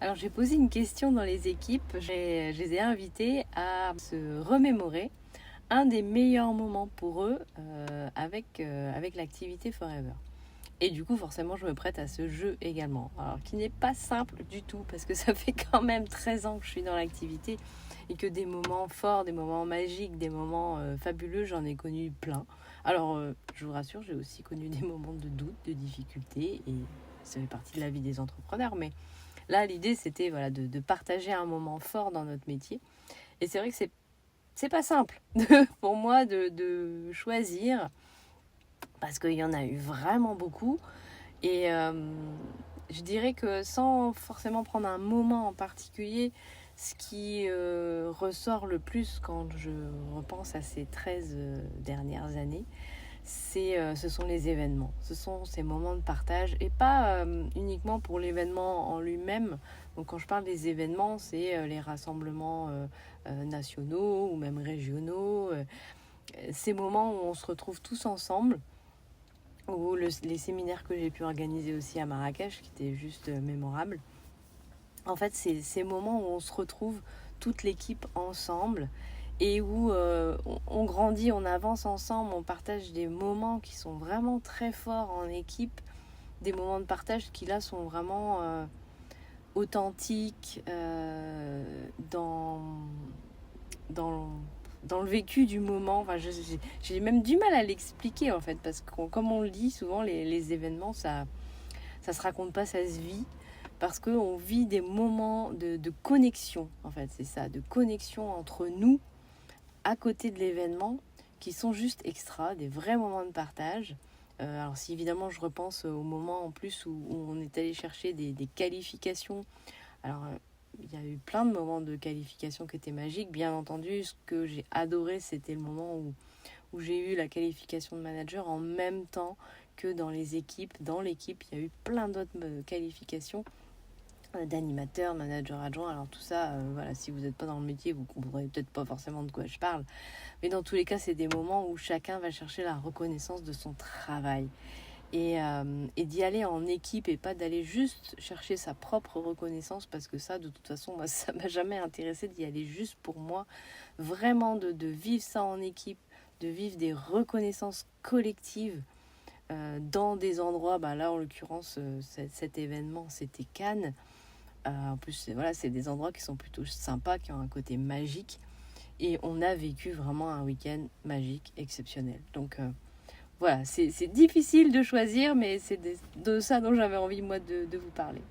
Alors j'ai posé une question dans les équipes, je les ai invités à se remémorer un des meilleurs moments pour eux avec l'activité Forever. Et du coup forcément je me prête à ce jeu également, alors qui n'est pas simple du tout parce que ça fait quand même 13 ans que je suis dans l'activité et que des moments forts, des moments magiques, des moments fabuleux, j'en ai connu plein. Alors je vous rassure, j'ai aussi connu des moments de doute, de difficulté et ça fait partie de la vie des entrepreneurs, mais là, l'idée, c'était voilà, de partager un moment fort dans notre métier. Et c'est vrai que c'est pas simple pour moi de choisir, parce qu'il y en a eu vraiment beaucoup. Et je dirais que sans forcément prendre un moment en particulier, ce qui ressort le plus quand je repense à ces 13 dernières années, ce sont les événements. Ce sont ces moments de partage et pas uniquement pour l'événement en lui-même. Donc quand je parle des événements, c'est les rassemblements nationaux ou même régionaux. Ces moments où on se retrouve tous ensemble, ou les séminaires que j'ai pu organiser aussi à Marrakech, qui étaient juste mémorables. En fait, c'est ces moments où on se retrouve toute l'équipe ensemble et où on grandit, on avance ensemble, on partage des moments qui sont vraiment très forts en équipe, des moments de partage qui là sont vraiment authentiques dans, dans, dans le vécu du moment. Enfin, j'ai même du mal à l'expliquer en fait, parce que comme on le dit souvent, les événements, ça se raconte pas, ça se vit. Parce qu'on vit des moments de connexion, en fait, c'est ça, de connexion entre nous à côté de l'événement qui sont juste extra, des vrais moments de partage. Alors si évidemment je repense au moment en plus où on est allé chercher des qualifications, alors il y a eu plein de moments de qualification qui étaient magiques, bien entendu. Ce que j'ai adoré, c'était le moment où j'ai eu la qualification de manager en même temps que dans les équipes. Dans l'équipe, il y a eu plein d'autres qualifications d'animateur, manager adjoint. Alors tout ça, voilà, si vous n'êtes pas dans le métier, vous comprendrez peut-être pas forcément de quoi je parle. Mais dans tous les cas, c'est des moments où chacun va chercher la reconnaissance de son travail. Et d'y aller en équipe et pas d'aller juste chercher sa propre reconnaissance, parce que ça, de toute façon, moi, ça m'a jamais intéressé d'y aller juste pour moi. Vraiment de vivre ça en équipe, de vivre des reconnaissances collectives dans des endroits, bah là en l'occurrence cet événement c'était Cannes. En plus voilà, c'est des endroits qui sont plutôt sympas, qui ont un côté magique, et on a vécu vraiment un week-end magique, exceptionnel. Donc voilà, c'est difficile de choisir, mais c'est de ça dont j'avais envie moi de vous parler.